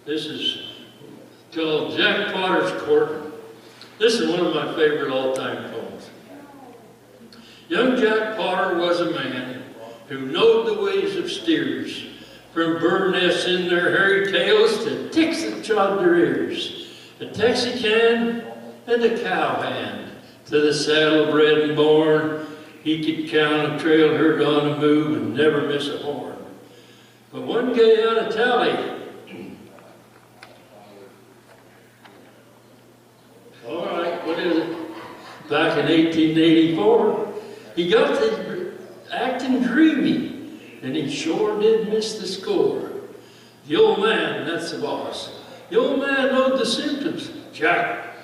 This is called Jack Potter's Courtin. This is one of my favorite all-time poems. Young Jack Potter was a man who knowed the ways of steers, from bird nests in their hairy tails to ticks that chawed their ears, a Texican and a cowhand. To the saddle bred and born, he could count a trail herd on the move and never miss a horn. But one day on a tally, all right, what is it? Back in 1884, he got to acting dreamy, and he sure did miss the score. The old man, that's the boss, the old man knowed the symptoms. Jack,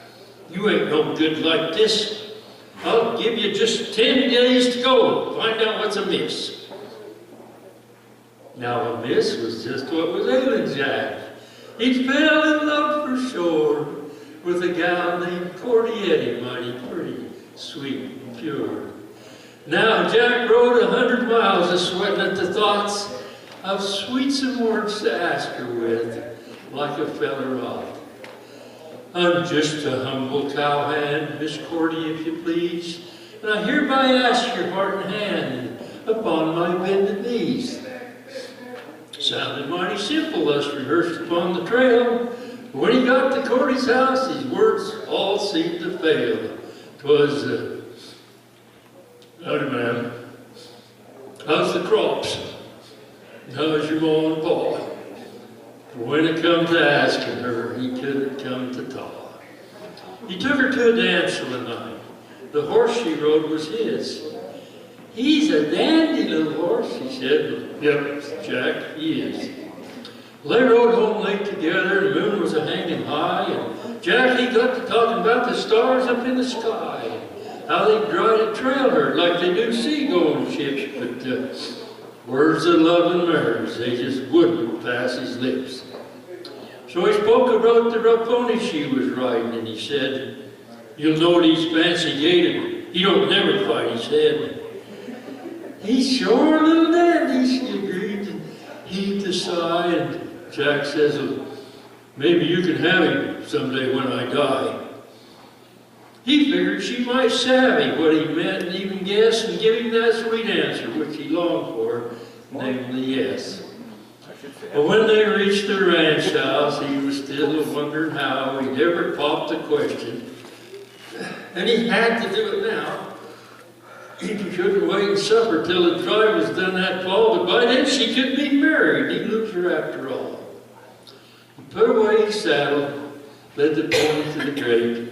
you ain't no good like this. I'll give you just 10 days to go. Find out what's amiss. Now, amiss was just what was ailing Jack. He fell in love for sure with a gal named Courtin, mighty pretty, sweet and pure. Now, Jack rode 100 miles a-sweating at the thoughts of sweet some words to ask her with, like a feller ought. I'm just a humble cowhand, Miss Courtin, if you please, and I hereby ask your heart and hand upon my bended knees. Sounded mighty simple, thus rehearsed upon the trail. But when he got to Courtin's house, his words all seemed to fail. 'Twas, howdy, ma'am. How's the crops? How's your ma and pa? For when it come to asking her, he couldn't come to talk. He took her to a dance one night. The horse she rode was his. He's a dandy little horse, she said. Yep, Jack, he is. Well, they rode home late together, the moon was a-hanging high, and Jack, he got to talking about the stars up in the sky, how they ride a trail herd like they do seagoing ships, but words of love and marriage, they just wouldn't pass his lips. So he spoke about the rough pony she was riding, and he said, you'll note he's fancy-gated. He don't never fight his head. He's sure a little dandy, she agreed, and heaved a sigh, and Jack says, well, maybe you can have him someday when I die. He figured she might savvy what he meant and even guess and give him that sweet answer which he longed for, namely yes. But when they reached the ranch house, he was still wondering how he'd ever popped the question. And he had to do it now. He couldn't wait and suffer till the drive was done that fall, but by then she could be married. He'd lose her after all. He put away his saddle, led the pony to the grate.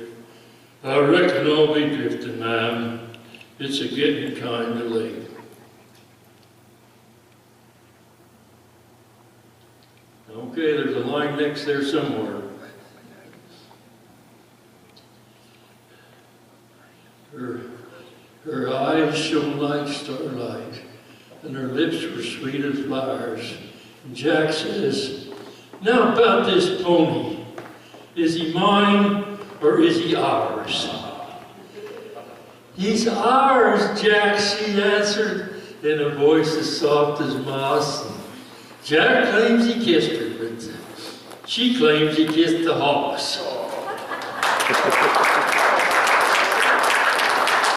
I reckon I'll be drifting, ma'am. It's a-getting kind of late. Okay, there's a line next there somewhere. Her eyes shone like starlight, and her lips were sweet as flowers. And Jack says, now about this pony, is he mine or is he ours? He's ours, Jack, she answered in a voice as soft as moss. Jack claims he kissed her, but she claims he kissed the horse.